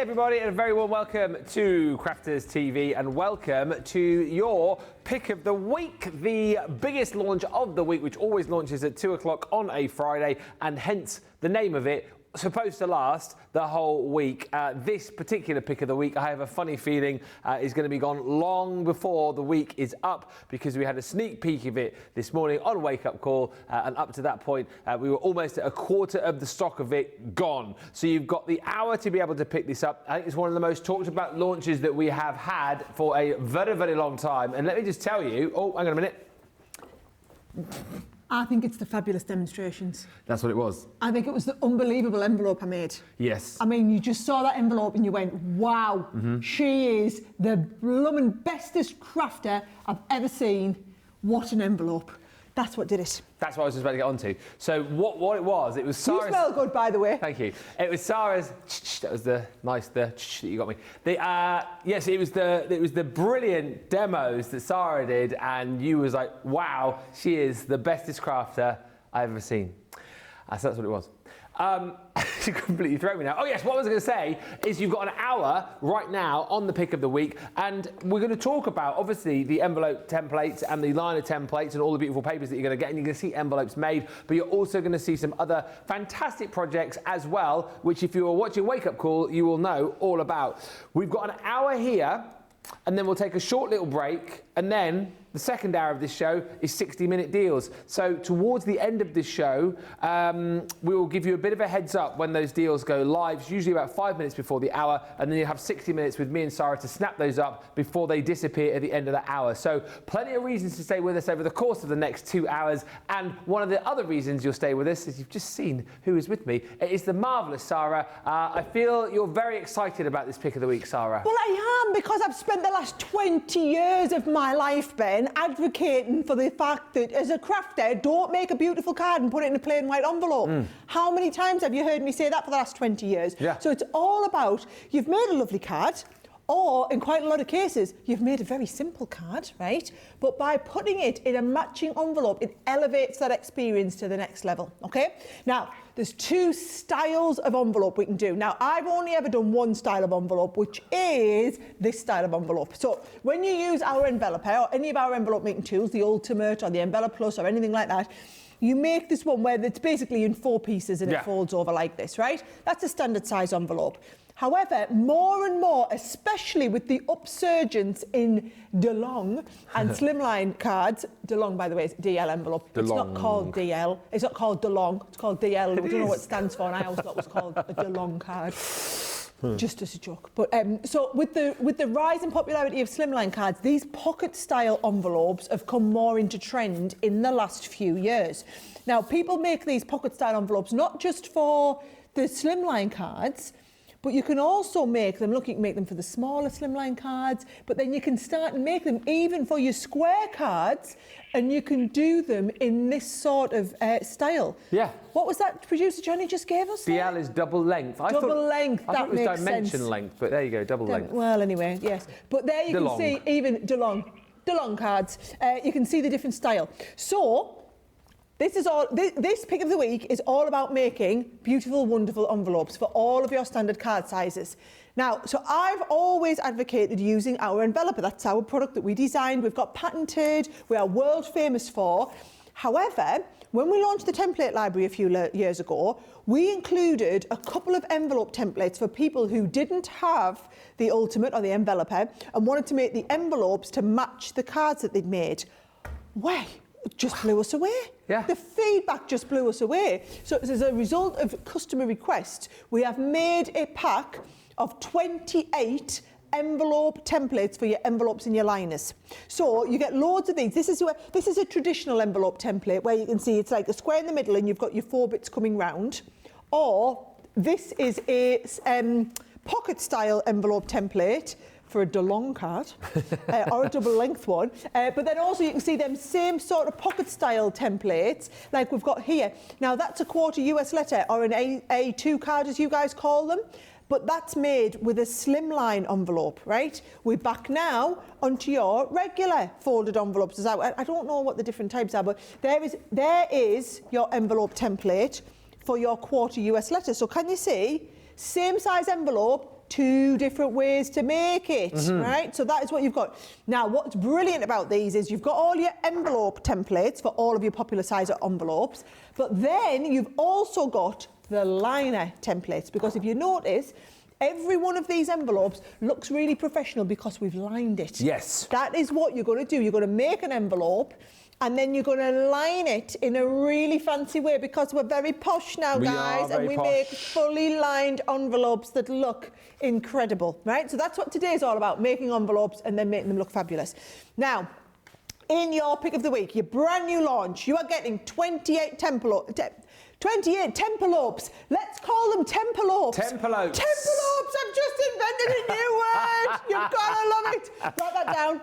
Everybody, and a very warm welcome to Crafters TV and welcome to your pick of the week, the biggest launch of the week, which always launches at 2 o'clock on a Friday, and hence the name of it, supposed to last the whole week. This particular pick of the week, I have a funny feeling, is going to be gone long before the week is up, because we had a sneak peek of it this morning on Wake Up Call, and up to that point, we were almost at a quarter of the stock of it gone. So you've got the hour to be able to pick this up. I think it's one of the most talked about launches that we have had for a very, very long time. And let me just tell you, oh, hang on a minute. I think it's the fabulous demonstrations. That's what it was. I think it was the unbelievable envelope I made. Yes. I mean, you just saw that envelope and you went, wow, she is the blooming bestest crafter I've ever seen. What an envelope. That's what did it. That's what I was just about to get onto. So what it was Sara's... You smell good, by the way. Thank you. It was Sara's... That was the nice... that you got me. Yes, it was the brilliant demos that Sara did, and you was like, wow, she is the bestest crafter I've ever seen. So that's what it was. You completely throw me now. Oh yes, what I was going to say is you've got an hour right now on the pick of the week, and we're going to talk about obviously the envelope templates and the liner templates and all the beautiful papers that you're going to get, and you're going to see envelopes made, but you're also going to see some other fantastic projects as well, which if you were watching Wake Up Call, you will know all about. We've got an hour here, and then we'll take a short little break, and then the second hour of this show is 60-minute deals. So towards the end of this show, we will give you a bit of a heads up when those deals go live. It's usually about 5 minutes before the hour, and then you have 60 minutes with me and Sara to snap those up before they disappear at the end of the hour. So plenty of reasons to stay with us over the course of the next 2 hours. And one of the other reasons you'll stay with us is you've just seen who is with me. It is the marvellous Sara. I feel you're very excited about this pick of the week, Sara. Well, I am, because I've spent the last 20 years of my life, Ben, advocating for the fact that as a crafter, don't make a beautiful card and put it in a plain white envelope. How many times have you heard me say that for the last 20 years? Yeah. So it's all about, you've made a lovely card, or in quite a lot of cases, you've made a very simple card, right? But by putting it in a matching envelope, it elevates that experience to the next level, okay? Now, there's 2 styles of envelope we can do. Now, I've only ever done one style of envelope, which is this style of envelope. So when you use our enveloper or any of our envelope making tools, the Ultimate or the Envelope Plus or anything like that, you make this one where it's basically in 4 pieces and it folds over like this, right? That's a standard size envelope. However, more and more, especially with the upsurgence in DeLong and slimline cards, DeLong, by the way, is DL envelope. DeLong. It's not called DL. It's not called DeLong. It's called DL. We don't know what it stands for, and I always thought it was called a DeLong card. Just as a joke. But so with the rise in popularity of slimline cards, these pocket-style envelopes have come more into trend in the last few years. Now, people make these pocket-style envelopes not just for the slimline cards, but you can also make them, look, you can make them for the smaller slimline cards, but then you can start and make them even for your square cards, and you can do them in this sort of style. Yeah. What was that producer Johnny just gave us? DL is double length. Double length, I thought it was makes dimension sense. length, but there you go, double length. Well, anyway, yes. But there you can see even DeLong cards. You can see the different style. So, this pick of the week is all about making beautiful, wonderful envelopes for all of your standard card sizes. Now, so I've always advocated using our enveloper. That's our product that we designed, we've got patented, we are world famous for. However, when we launched the template library a few years ago, we included a couple of envelope templates for people who didn't have the Ultimate or the enveloper and wanted to make the envelopes to match the cards that they'd made. Wow. It just blew us away. Yeah. The feedback just blew us away. So as a result of customer request, we have made a pack of 28 envelope templates for your envelopes and your liners. So you get loads of these. This is a traditional envelope template where you can see it's like a square in the middle and you've got your 4 bits coming round. Or this is a pocket style envelope template for a DeLong card, or a double length one. But then also you can see them same sort of pocket style templates like we've got here. Now that's a quarter US letter or an A2 card as you guys call them. But that's made with a slimline envelope, right? We're back now onto your regular folded envelopes. I don't know what the different types are, but there is your envelope template for your quarter US letter. So can you see, same size envelope, 2 different ways to make it, right? So that is what you've got. Now, what's brilliant about these is you've got all your envelope templates for all of your popular size envelopes, but then you've also got the liner templates, because if you notice, every one of these envelopes looks really professional because we've lined it. Yes. That is what you're going to do. You're going to make an envelope and then you're going to line it in a really fancy way, because we're very posh now, guys, and we make fully lined envelopes that look incredible, right? So that's what today is all about, making envelopes and then making them look fabulous. Now, in your pick of the week, your brand new launch, you are getting 28 tempelopes. Let's call them tempelopes. Tempelopes. Tempelopes. I've just invented a new word. You've got to love it. Write that down.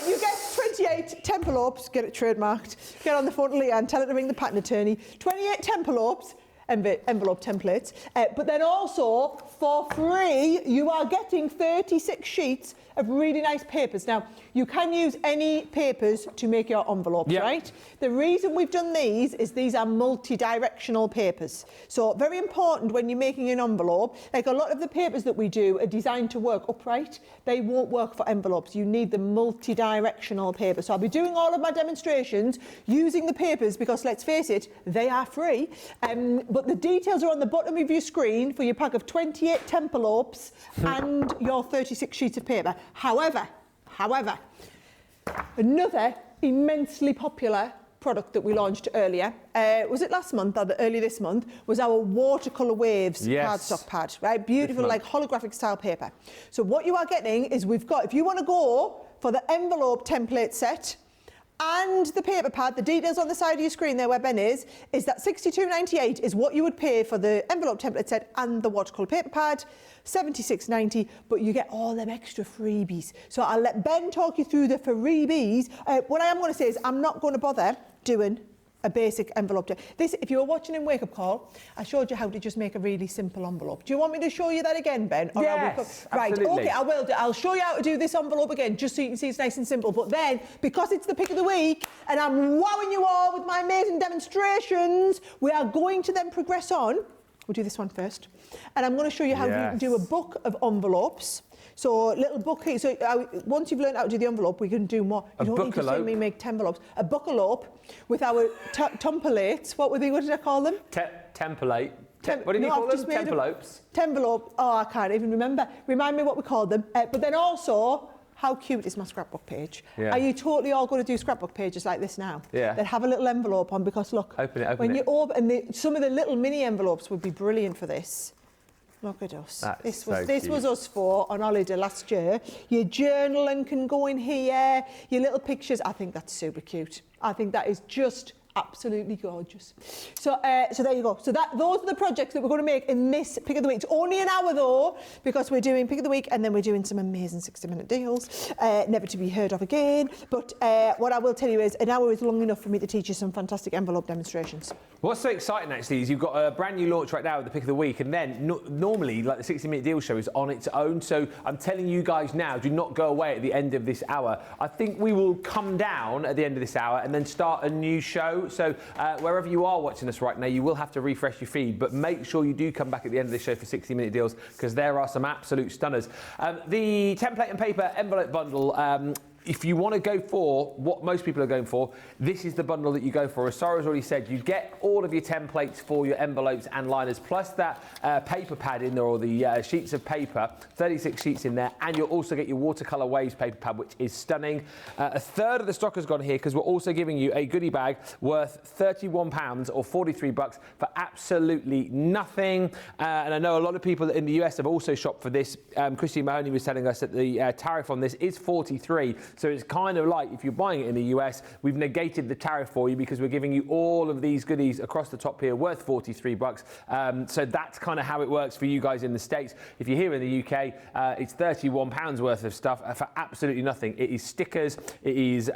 You get 28 tempelopes. Get it trademarked. Get on the phone to Leah and tell her to ring the patent attorney. 28 tempelopes. Envelope templates. But then also, for free, you are getting 36 sheets of really nice papers. Now, you can use any papers to make your envelopes, right? The reason we've done these is these are multi-directional papers. So very important when you're making an envelope. Like a lot of the papers that we do are designed to work upright. They won't work for envelopes. You need the multi-directional paper. So I'll be doing all of my demonstrations using the papers because, let's face it, they are free. But the details are on the bottom of your screen for your pack of 28 tempelopes and your 36 sheets of paper. However, another immensely popular product that we launched earlier, was it last month or early this month, was our watercolour waves cardstock pad, right? Beautiful, like holographic style paper. So what you are getting is we've got, if you want to go for the envelope template set and the paper pad, the details on the side of your screen there where Ben is that £62.98 is what you would pay for the envelope template set and the watercolour paper pad, £76.90, but you get all them extra freebies. So I'll let Ben talk you through the freebies. What I am going to say is I'm not going to bother doing a basic envelope. This, if you were watching in Wake Up Call, I showed you how to just make a really simple envelope. Do you want me to show you that again, Ben? Or yes, right, absolutely. okay, I will. I'll show you how to do this envelope again, just so you can see it's nice and simple. But then, because it's the pick of the week, and I'm wowing you all with my amazing demonstrations, we are going to then progress on. We'll do this one first. And I'm going to show you how to do a book of envelopes. So little book, so once you've learned how to do the envelope, we can do more. You don't need to see me make envelopes. A bookalope with our templates. What did I call them? Template. What did you call them? Tempelopes? Tempelope. Oh, I can't even remember. Remind me what we called them. But then also, how cute is my scrapbook page? Yeah. Are you totally all going to do scrapbook pages like this now? Yeah. That have a little envelope on, because look. Open it. When you open, some of the little mini envelopes would be brilliant for this. Look at us. This was us four on holiday last year. Your journaling can go in here. Your little pictures. I think that's super cute. I think that is just absolutely gorgeous. So there you go. So those are the projects that we're going to make in this pick of the week. It's only an hour though, because we're doing pick of the week and then we're doing some amazing 60-minute deals, never to be heard of again. But what I will tell you is an hour is long enough for me to teach you some fantastic envelope demonstrations. What's so exciting actually is you've got a brand new launch right now with the pick of the week, and then normally like the 60-minute deal show is on its own. So I'm telling you guys now, do not go away at the end of this hour. I think we will come down at the end of this hour and then start a new show. So wherever you are watching us right now, you will have to refresh your feed, but make sure you do come back at the end of the show for 60-minute deals, because there are some absolute stunners. The template and paper envelope bundle, if you want to go for what most people are going for, this is the bundle that you go for. As Sara's already said, you get all of your templates for your envelopes and liners, plus that paper pad in there, or the sheets of paper, 36 sheets in there, and you'll also get your watercolour waves paper pad, which is stunning. A third of the stock has gone here, because we're also giving you a goodie bag worth £31 or 43 bucks for absolutely nothing. And I know a lot of people in the US have also shopped for this. Christine Mahoney was telling us that the tariff on this is 43. So it's kind of like if you're buying it in the US, we've negated the tariff for you, because we're giving you all of these goodies across the top here worth 43 bucks. So that's kind of how it works for you guys in the States. If you're here in the UK, it's £31 worth of stuff for absolutely nothing. It is stickers, it is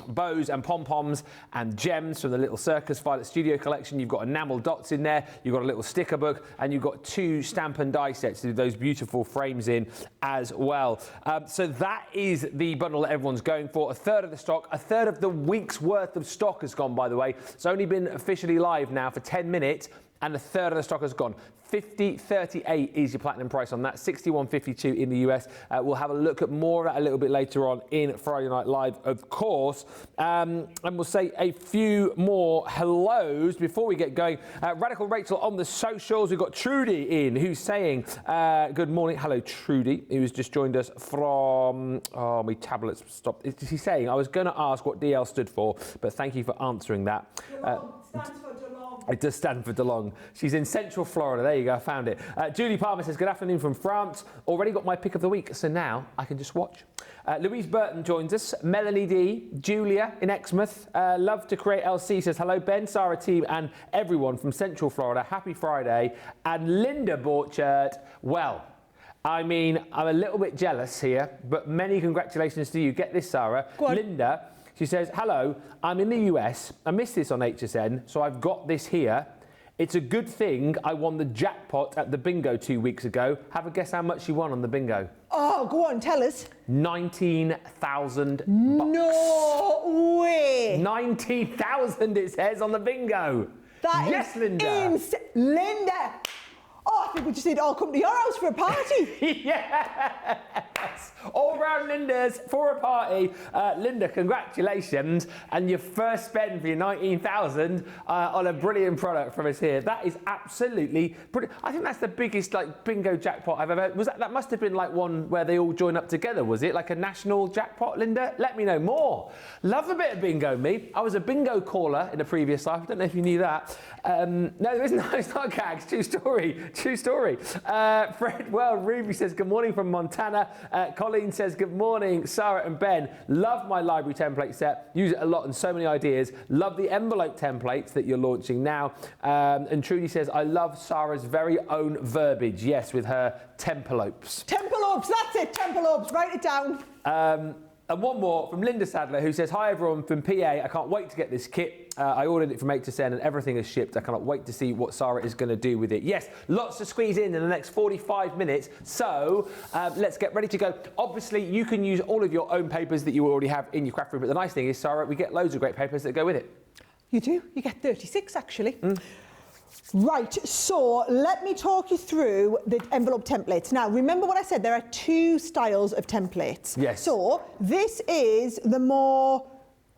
bows and pom-poms and gems from the Little Circus Violet Studio collection. You've got enamel dots in there, you've got a little sticker book, and you've got 2 stamp and die sets with those beautiful frames in as well. So that is the bundle that everyone's going for. A third of the stock, a third of the week's worth of stock has gone, by the way. It's only been officially live now for 10 minutes, and a third of the stock has gone. $50.38 is your platinum price on that, $61.52 in the US. We'll have a look at more of that a little bit later on in Friday Night Live, of course. And we'll say a few more hellos before we get going. Radical Rachel on the socials. We've got Trudy in, who's saying, good morning. Hello, Trudy, who's just joined us from, oh, my tablets stopped. Is he saying, I was going to ask what DL stood for, but thank you for answering that. Stands for DeLong. It does stand for DeLong. She's in Central Florida. There you go, I found it. Julie Palmer says, good afternoon from France. Already got my pick of the week, so now I can just watch. Louise Burton joins us. Melanie D. Julia in Exmouth. Love to Create LC says, hello, Ben, Sara team, and everyone from Central Florida. Happy Friday. And Linda Borchert, well, I mean, I'm a little bit jealous here, but many congratulations to you. Get this, Sara. Linda, she says, hello, I'm in the US. I missed this on HSN, so I've got this here. It's a good thing I won the jackpot at the bingo 2 weeks ago. Have a guess how much you won on the bingo. Oh, go on, tell us. $19,000. No way. 19,000 it says on the bingo. That yes, is Linda. Linda. Oh, I think we just need to all come to your house for a party. Yes. All round Linda's for a party. Linda, congratulations. And your first spend for your 19,000 on a brilliant product from us here. That is absolutely brilliant. I think that's the biggest bingo jackpot I've ever. That must have been like one where they all join up together, was it? Like a national jackpot, Linda? Let me know more. Love a bit of bingo, me. I was a bingo caller in a previous life. I don't know if you knew that. No, there isn't. No, it's not gags. True story. True story. Fred, well, Ruby says, good morning from Montana. Colleen says, good morning, Sara and Ben. Love my library template set. Use it a lot and so many ideas. Love the envelope templates that you're launching now. And Trudy says, I love Sara's very own verbiage. Yes, with her tempelopes. Tempelopes, that's it, tempelopes. Write it down. And one more from Linda Sadler, who says, hi everyone from PA. I can't wait to get this kit. I ordered it from HSN and everything is shipped. I cannot wait to see what Sara is going to do with it. Yes, lots to squeeze in the next 45 minutes. So let's get ready to go. Obviously, you can use all of your own papers that you already have in your craft room. But the nice thing is, Sara, we get loads of great papers that go with it. You do? You get 36, actually. Right, so let me talk you through the envelope templates. Now, remember what I said, there are two styles of templates. Yes. So this is the more,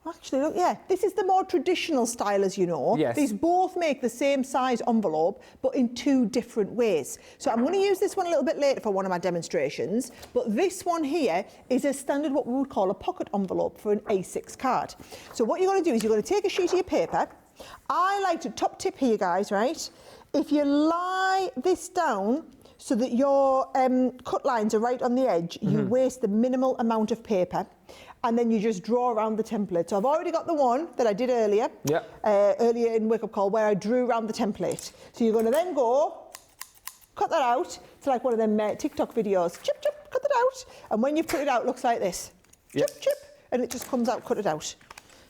actually, look, yeah, this is the more traditional style, as you know. Yes. These both make the same size envelope, but in two different ways. So I'm going to use this one a little bit later for one of my demonstrations, but this one here is a standard, what we would call a pocket envelope for an A6 card. So what you're going to do is you're going to take a sheet of your paper. I like to top tip here, guys, right? If you lie this down so that your cut lines are right on the edge, you waste the minimal amount of paper, and then you just draw around the template. So I've already got the one that I did earlier, earlier in Wake Up Call, where I drew around the template. So you're going to then go, cut that out. It's like one of them TikTok videos. Chip, chip, cut that out. And when you put it out, it looks like this. Chip, chip, and it just comes out, cut it out.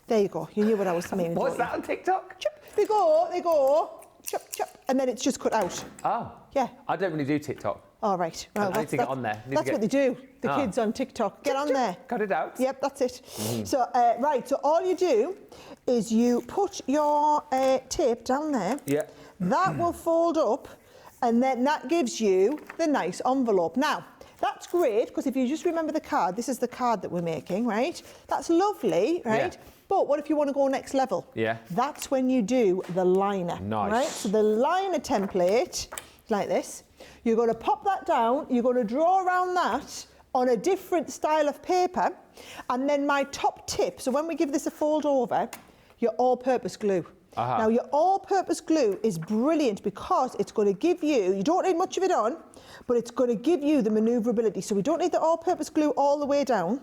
There you go. You knew what I was meaning. What's that on TikTok? Chip. They go, chip, chip, and then it's just cut out. Oh. Yeah. I don't really do TikTok. All right. Well, I need to get on there. That's what they do. The kids on TikTok. Get on there. Cut it out. Yep, that's it. So, right, so all you do is you put your tape down there. Yeah. That will fold up, and then that gives you the nice envelope. Now, that's great, because if you just remember the card, this is the card that we're making, right? That's lovely, right? Yeah. But what if you want to go next level? Yeah. That's when you do the liner. Nice. Right? So the liner template, like this, you're going to pop that down, you're going to draw around that on a different style of paper, and then my top tip, so when we give this a fold over, your all-purpose glue. Now, your all-purpose glue is brilliant because it's going to give you don't need much of it on, but it's going to give you the manoeuvrability. So we don't need the all-purpose glue all the way down,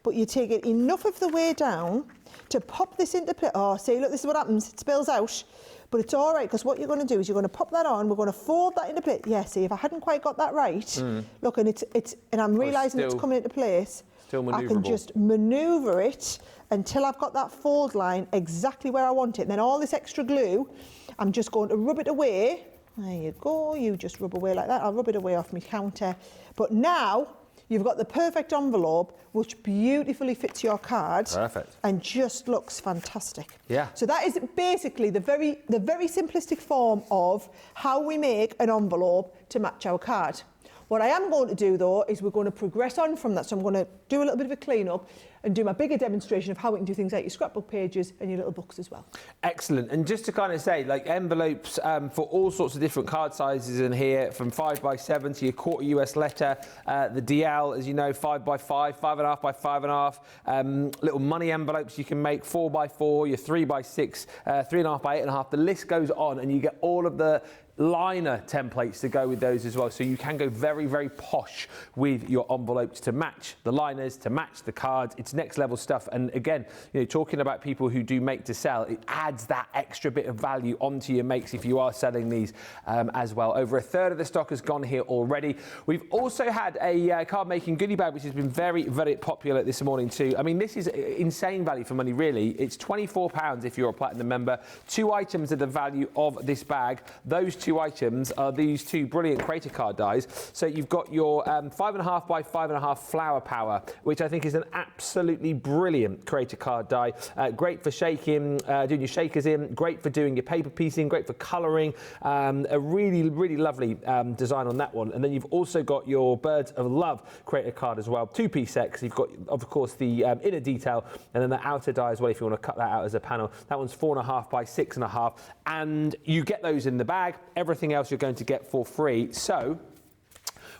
but you take it enough of the way down to pop this into place. Oh, see, look, this is what happens. It spills out. But it's all right, because what you're going to do is you're going to pop that on. We're going to fold that into place. Yeah, see, if I hadn't quite got that right, look, and and I'm realising it's coming into place. Still manoeuvrable. I can just manoeuvre it until I've got that fold line exactly where I want it. And then all this extra glue, I'm just going to rub it away. There you go. You just rub away like that. I'll rub it away off my counter. But now you've got the perfect envelope which beautifully fits your card. Perfect. And just looks fantastic. Yeah. So that is basically the very simplistic form of how we make an envelope to match our card. What I am going to do though is we're going to progress on from that. So I'm going to do a little bit of a clean up and do my bigger demonstration of how we can do things like your scrapbook pages and your little books as well. Excellent. And just to kind of say, like envelopes for all sorts of different card sizes in here, from 5x7 to your quarter US letter, the DL, as you know, 5x5, 5.5 by 5.5, little money envelopes you can make, 4x4, your 3x6, 3.5 by 8.5. The list goes on, and you get all of the liner templates to go with those as well. So you can go very, very posh with your envelopes to match the liners, to match the cards. It's next level stuff. And again, you know, talking about people who do make to sell, it adds that extra bit of value onto your makes if you are selling these as well. Over a third of the stock has gone here already. We've also had a card making goodie bag, which has been very, very popular this morning too. I mean, this is insane value for money, really. It's £24 if you're a platinum member. 2 items are the value of this bag. Those 2 items are these 2 brilliant creator card dies. So you've got your 5.5 by 5.5 flower power, which I think is an absolutely brilliant creator card die. Great for shaking, doing your shakers in, great for doing your paper piecing, great for colouring. A really, really lovely design on that one. And then you've also got your Birds of Love creator card as well. 2-piece set, because you've got, of course, the inner detail and then the outer die as well, if you want to cut that out as a panel. That one's 4.5 by 6.5. And you get those in the bag. Everything else you're going to get for free. So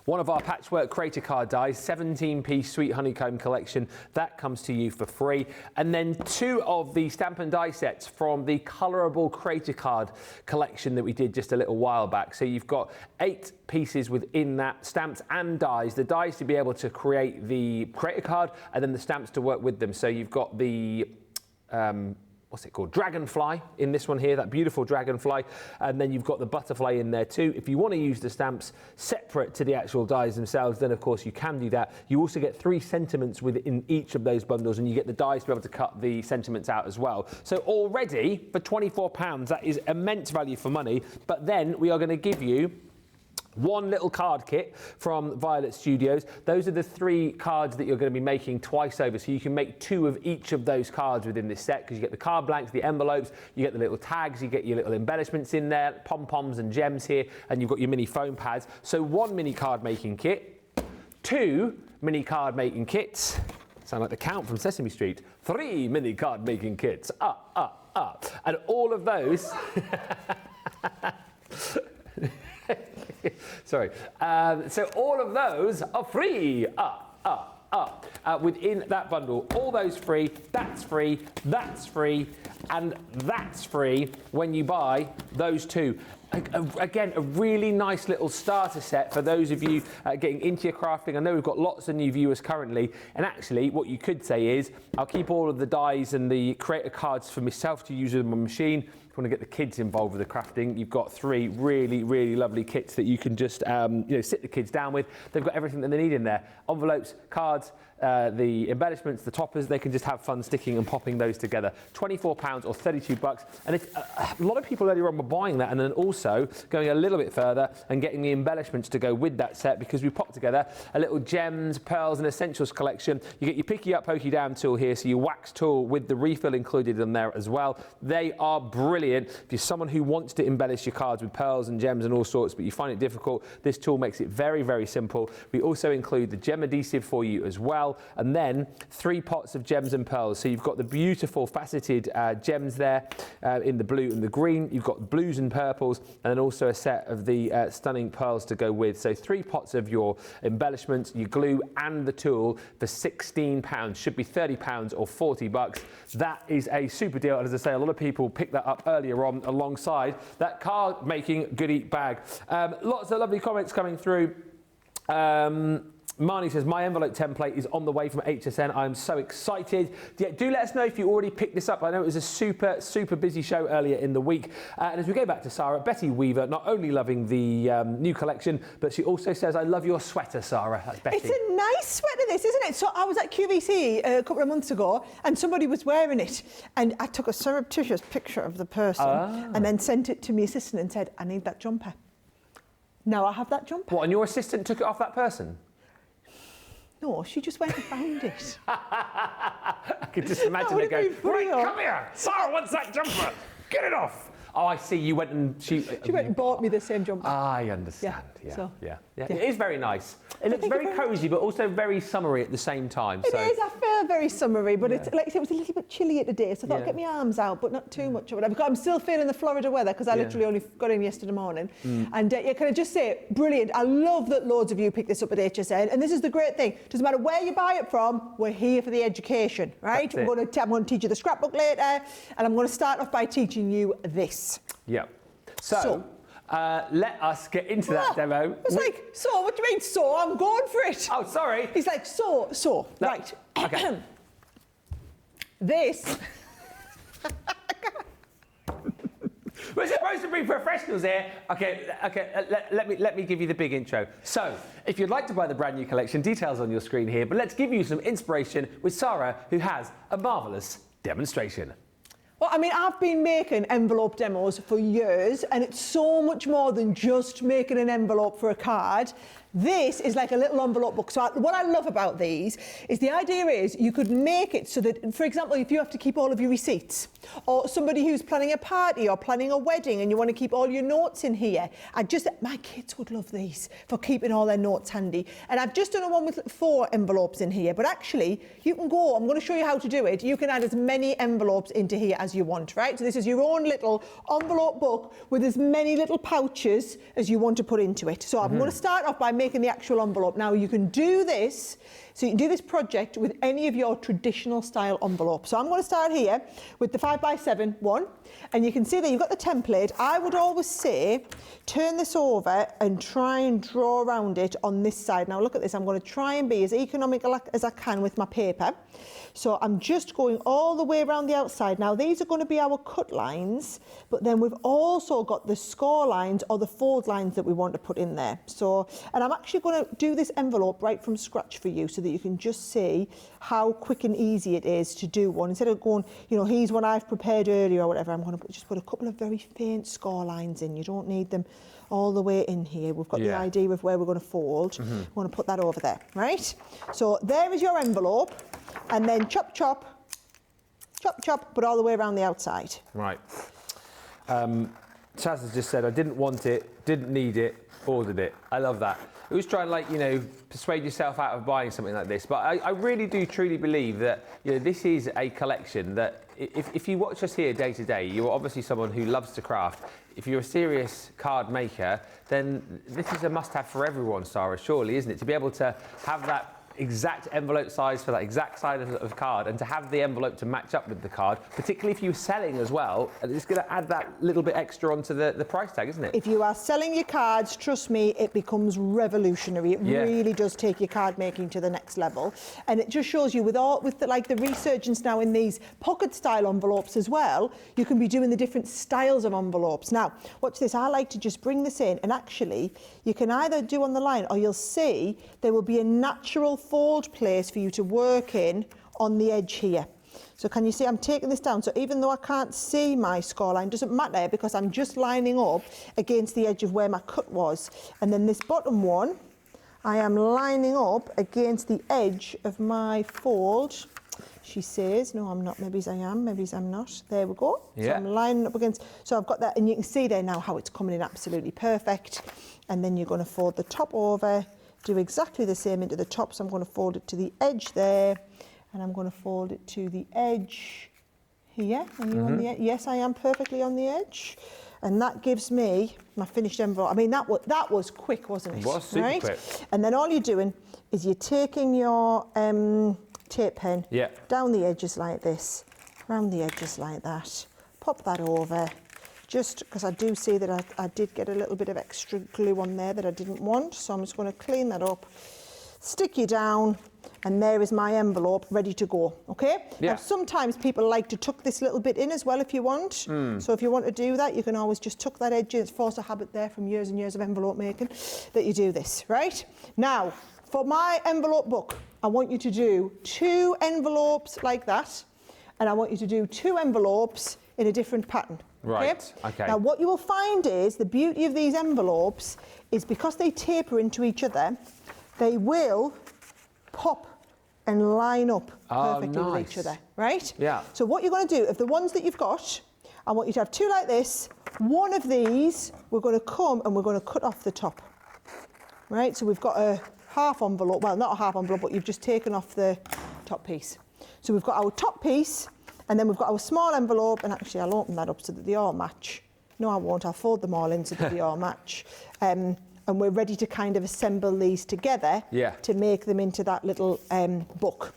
one of our patchwork creator card dies, 17-piece Sweet Honeycomb collection, that comes to you for free. And then 2 of the stamp and die sets from the colourable creator card collection that we did just a little while back. So you've got 8 pieces within that, stamps and dies. The dies to be able to create the creator card, and then the stamps to work with them. So you've got the what's it called? Dragonfly in this one here, that beautiful dragonfly. And then you've got the butterfly in there too. If you want to use the stamps separate to the actual dies themselves, then of course you can do that. You also get 3 sentiments within each of those bundles, and you get the dies to be able to cut the sentiments out as well. So already for £24, that is immense value for money. But then we are going to give you 1 little card kit from Violet Studios. Those are the 3 cards that you're going to be making twice over. So you can make 2 of each of those cards within this set, because you get the card blanks, the envelopes, you get the little tags, you get your little embellishments in there, pom-poms and gems here, and you've got your mini foam pads. So 1 mini card making kit, 2 mini card making kits. Sound like the Count from Sesame Street. 3 mini card making kits. And all of those... Sorry. So all of those are free. Within that bundle, all those free, that's free, that's free, and that's free when you buy those 2. Again, a really nice little starter set for those of you getting into your crafting. I know we've got lots of new viewers currently, and actually what you could say is, I'll keep all of the dies and the creator cards for myself to use on my machine. If you want to get the kids involved with the crafting, you've got 3 really, really lovely kits that you can just sit the kids down with. They've got everything that they need in there. Envelopes, cards, the embellishments, the toppers, they can just have fun sticking and popping those together. £24 or £32. And if, a lot of people earlier on were buying that, and then also going a little bit further and getting the embellishments to go with that set, because we popped together a little gems, pearls and essentials collection. You get your picky up, pokey down tool here, so your wax tool with the refill included in there as well. They are brilliant. If you're someone who wants to embellish your cards with pearls and gems and all sorts, but you find it difficult, this tool makes it very, very simple. We also include the gem adhesive for you as well, and then 3 pots of gems and pearls. So you've got the beautiful faceted gems there in the blue and the green. You've got blues and purples, and then also a set of the stunning pearls to go with. So 3 pots of your embellishments, your glue and the tool for £16. Should be £30 or £40. That is a super deal. And as I say, a lot of people pick that up earlier on alongside that card making goodie bag. Lots of lovely comments coming through. Marnie says, my envelope template is on the way from HSN. I'm so excited. Yeah, do let us know if you already picked this up. I know it was a super, super busy show earlier in the week. And as we go back to Sara, Betty Weaver, not only loving the new collection, but she also says, I love your sweater, Sara. That's Betty. It's a nice sweater, this, isn't it? So I was at QVC a couple of months ago, and somebody was wearing it. And I took a surreptitious picture of the person and then sent it to my assistant and said, I need that jumper. Now I have that jumper. What, and your assistant took it off that person? No, she just went and found it. I could just imagine her going, right, come here. Sarah wants that jumper. Get it off. Oh, I see. You went and She went and bought me the same jumper. I understand. Yeah, Yeah, so- yeah. yeah. It is very nice. It looks very cosy, but also very summery at the same time. It is. I feel very summery, but it's like I said, it was a little bit chillier today, so I thought I'd get my arms out, but not too much or whatever. I'm still feeling the Florida weather because I literally only got in yesterday morning. And can I just say, brilliant. I love that loads of you picked this up at HSN, and this is the great thing. Doesn't matter where you buy it from, we're here for the education, right? I'm going to teach you the scrapbook later, and I'm going to start off by teaching you this. Yeah. So let us get into that demo. It's like, so, what do you mean, so? I'm going for it. Oh, sorry. He's like, so, No. right. Okay. This. We're supposed to be professionals here. Okay. Let me give you the big intro. So, if you'd like to buy the brand new collection, details on your screen here. But let's give you some inspiration with Sara, who has a marvellous demonstration. Well, I mean, I've been making envelope demos for years, and it's so much more than just making an envelope for a card. This is like a little envelope book. So what I love about these is the idea is you could make it so that, for example, if you have to keep all of your receipts, or somebody who's planning a party or planning a wedding and you want to keep all your notes in here, my kids would love these for keeping all their notes handy. And I've just done a one with 4 envelopes in here, but actually you can go, I'm going to show you how to do it. You can add as many envelopes into here as you want, right? So this is your own little envelope book with as many little pouches as you want to put into it. So I'm going to start off by making the actual envelope. Now you can do this, so you can do this project with any of your traditional style envelopes. So I'm going to start here with the 5x7 one, and you can see that you've got the template. I would always say, turn this over and try and draw around it on this side. Now look at this, I'm going to try and be as economical as I can with my paper. So I'm just going all the way around the outside. Now these are going to be our cut lines, but then we've also got the score lines or the fold lines that we want to put in there. So, and I'm actually going to do this envelope right from scratch for you so that you can just see how quick and easy it is to do one. Instead of going, here's one I've prepared earlier or whatever, I'm going to just put a couple of very faint score lines in. You don't need them all the way in here. We've got the idea of where we're going to fold. We're going to put that over there, right? So there is your envelope, and then chop, chop, but all the way around the outside. Right. Chaz has just said, I didn't want it, didn't need it, ordered it. I love that. Always try and persuade yourself out of buying something like this. But I really do truly believe that this is a collection that if you watch us here day to day, you're obviously someone who loves to craft. If you're a serious card maker, then this is a must-have for everyone, Sara, surely, isn't it? To be able to have that exact envelope size for that exact size of card, and to have the envelope to match up with the card, particularly if you're selling as well, it's going to add that little bit extra onto the price tag, isn't it? If you are selling your cards, trust me, it becomes revolutionary. It really does take your card making to the next level, and it just shows you with the resurgence now in these pocket style envelopes as well, you can be doing the different styles of envelopes. Now, watch this. I like to just bring this in, and actually, you can either do on the line, or you'll see there will be a natural fold place for you to work in on the edge here. So can you see I'm taking this down? So even though I can't see my score line, doesn't matter because I'm just lining up against the edge of where my cut was. And then this bottom one, I am lining up against the edge of my fold. She says, no, I'm not. Maybe I am, maybe I'm not. There we go. Yeah. So I'm lining up against, so I've got that, and you can see there now how it's coming in absolutely perfect. And then you're going to fold the top over, do exactly the same into the top. So I'm going to fold it to the edge there, and I'm going to fold it to the edge here. Are you on the edge? Yes, I am perfectly on the edge. And that gives me my finished envelope. I mean, that was quick, wasn't it? It was super quick. And then all you're doing is you're taking your tape pen down the edges like this, round the edges like that, pop that over. Just because I do see that I did get a little bit of extra glue on there that I didn't want. So I'm just going to clean that up, stick you down, and there is my envelope ready to go, okay? Yeah. Now, sometimes people like to tuck this little bit in as well if you want. So if you want to do that, you can always just tuck that edge in. It's forced a habit there from years and years of envelope making that you do this, right? Now, for my envelope book, I want you to do 2 envelopes like that, and I want you to do 2 envelopes in a different pattern. Right, okay. Now, what you will find is the beauty of these envelopes is because they taper into each other, they will pop and line up Oh, perfectly with nice. each other, right? Yeah. So what you're going to do, if the ones that you've got, I want you to have two like this. One of these, we're going to come and we're going to cut off the top, right? So we've got a half envelope, well, not a half envelope, but you've just taken off the top piece. So we've got our top piece, and then we've got our small envelope, and actually I'll open that up so that they all match. No, I won't. I'll fold them all in so that they all match. And we're ready to kind of assemble these together to make them into that little book.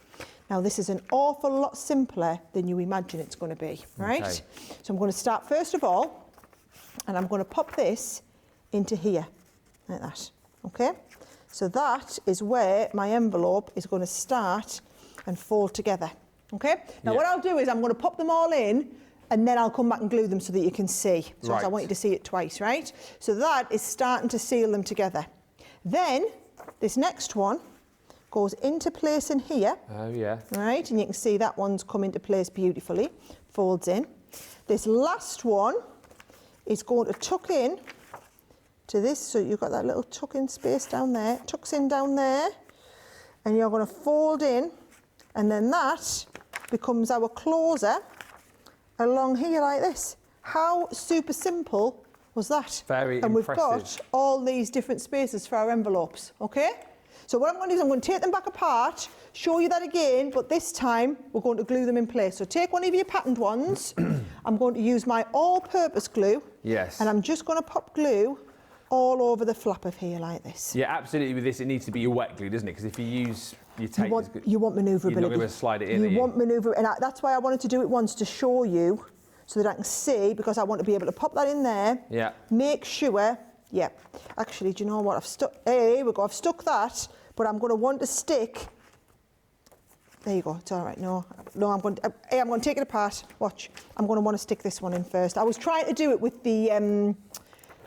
Now, this is an awful lot simpler than you imagine it's going to be, right? Okay. So I'm going to start first of all, and I'm going to pop this into here, like that, okay? So that is where my envelope is going to start and fold together, okay? Now, what I'll do is I'm going to pop them all in, and then I'll come back and glue them so that you can see. So I want you to see it twice, right? So that is starting to seal them together. Then this next one goes into place in here. Oh, yeah. Right, and you can see that one's come into place beautifully, folds in. This last one is going to tuck in to this, so you've got that little tuck in space down there, tucks in down there, and you're going to fold in, and then that becomes our closer along here like this. How super simple was that? Very and impressive. we've got all these different spaces for our envelopes, okay? So what I'm going to do is I'm going to take them back apart, show you that again, but this time we're going to glue them in place. So take one of your patterned ones. I'm going to use my all-purpose glue. Yes. And I'm just going to pop glue all over the flap of here like this. Yeah, absolutely. With this, it needs to be your wet glue, doesn't it? Because if you use your tape, You want manoeuvrability. you're not going to slide it in. You want manoeuvre, and that's why I wanted to do it once to show you, so that I can see, because I want to be able to pop that in there. Yeah. Make sure. Yeah. Actually, do you know what? I've stuck. Here we go. I've stuck that, but I'm going to want to stick. There you go. It's all right. No, I'm going to. I'm going to take it apart. Watch. I'm going to want to stick this one in first. I was trying to do it with the.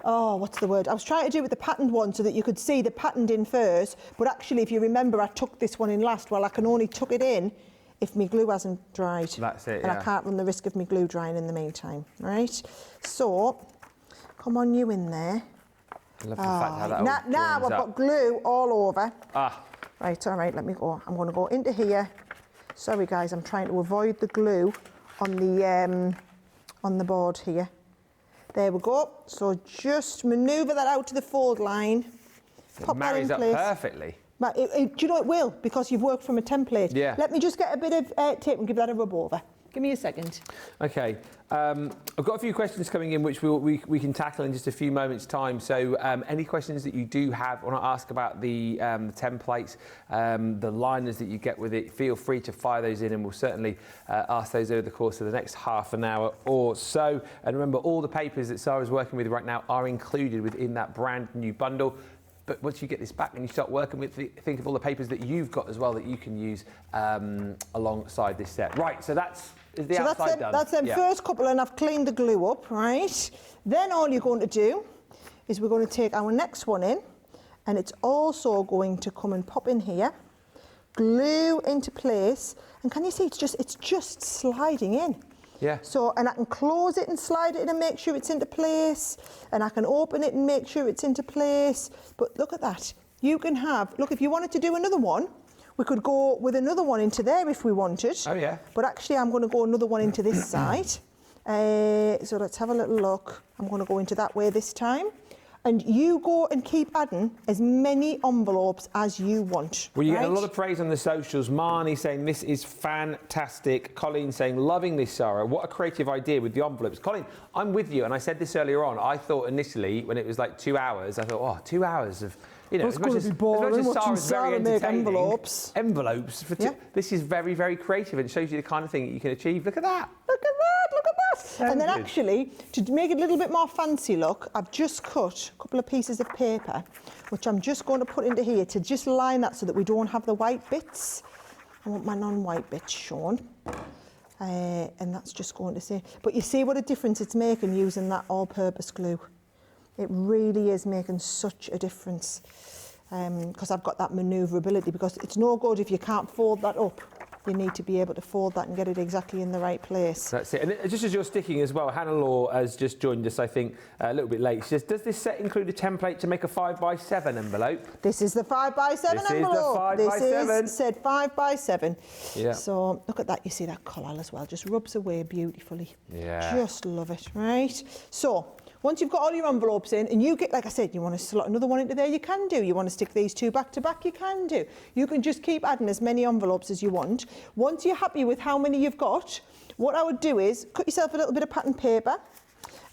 What's the word? I was trying to do it with the patterned one so that you could see the patterned in first, but actually, if you remember, I tucked this one in last. Well, I can only tuck it in if my glue hasn't dried. That's it, and I can't run the risk of my glue drying in the meantime, right? So, come on you in there. I love the fact how that all now I've joins got up. glue all over. Ah, Right, all right, let me go. I'm going to go into here. Sorry, guys, I'm trying to avoid the glue on the board here. There we go. So just manoeuvre that out to the fold line. Pop it that in marries up place. perfectly. But do you know it will, because you've worked from a template. Yeah. Let me just get a bit of tape and give that a rub over. Give me a second. Okay, I've got a few questions coming in which we can tackle in just a few moments' time. So any questions that you do have, want to ask about the templates, the liners that you get with it, feel free to fire those in, and we'll certainly ask those over the course of the next half an hour or so. And remember, all the papers that Sara's working with right now are included within that brand new bundle. But once you get this back and you start working with, think of all the papers that you've got as well that you can use alongside this set. Right, so that's the outside done. That's them first couple, and I've cleaned the glue up, right? Then all you're going to do is we're going to take our next one in, and it's also going to come and pop in here, glue into place, and can you see it's just sliding in. Yeah. So, and I can close it and slide it in and make sure it's into place, and I can open it and make sure it's into place. But look at that. You can have, look, if you wanted to do another one, we could go with another one into there if we wanted. Oh, yeah. But actually, I'm going to go another one into this side. So let's have a little look. I'm going to go into that way this time. And you go and keep adding as many envelopes as you want. Well, you right? get a lot of praise on the socials. Marnie saying this is fantastic. Colleen saying loving this, Sara. What a creative idea with the envelopes. Colleen, I'm with you, and I said this earlier on. I thought initially when it was like 2 hours, I thought, oh, 2 hours of, you know, That's going to be boring watching Sara make envelopes. Envelopes for this is very, very creative and shows you the kind of thing that you can achieve. Look at that. Look at that, look at that. So and then good. actually, to make it a little bit more fancy look, I've just cut a couple of pieces of paper, which I'm just going to put into here to just line that so that we don't have the white bits. I want my non-white bits shown. And that's just going to say, but you see what a difference it's making using that all-purpose glue. It really is making such a difference because I've got that manoeuvrability, because it's no good if you can't fold that up. you need to be able to fold that and get it exactly in the right place. That's it. And just as you're sticking as well, Hannah Law has just joined us, I think, a little bit late. She says, does this set include a template to make a 5x7 envelope? This is the 5x7 This envelope. is the 5x7. This is said 5x7. Yeah. So look at that. You see that colour as well. Just rubs away beautifully. Yeah. Just love it, right? So once you've got all your envelopes in, and you get, like I said, you want to slot another one into there, you can do. You want to stick these two back to back, you can do. You can just keep adding as many envelopes as you want. Once you're happy with how many you've got, what I would do is cut yourself a little bit of pattern paper,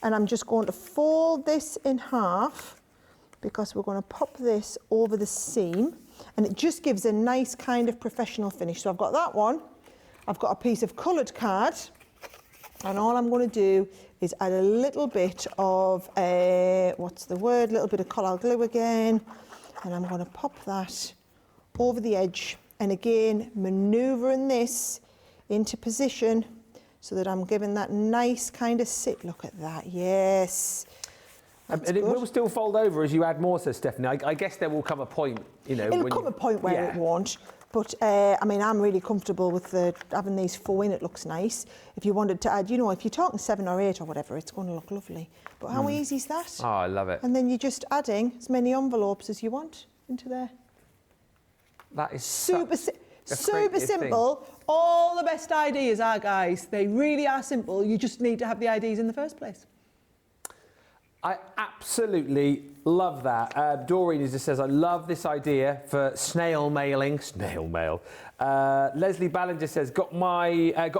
and I'm just going to fold this in half because we're going to pop this over the seam, and it just gives a nice kind of professional finish. So I've got that one. I've got a piece of coloured card, and all I'm going to do is add a little bit of, what's the word, a little bit of coral glue again, and I'm going to pop that over the edge, and again manoeuvring this into position so that I'm giving that nice kind of sit. Look at that, yes. And it will still fold over as you add more, says Stephanie. I guess there will come a point, you know. It'll come a point where it won't. But, I mean, I'm really comfortable with having these 4 in. It looks nice. If you wanted to add, you know, if you're talking 7 or 8 or whatever, it's going to look lovely. But how easy is that? Oh, I love it. And then you're just adding as many envelopes as you want into there. That is super simple. All the best ideas are, guys. They really are simple. You just need to have the ideas in the first place. I absolutely love that. Doreen just says, I love this idea for snail mailing. Snail mail. Leslie Ballinger says, got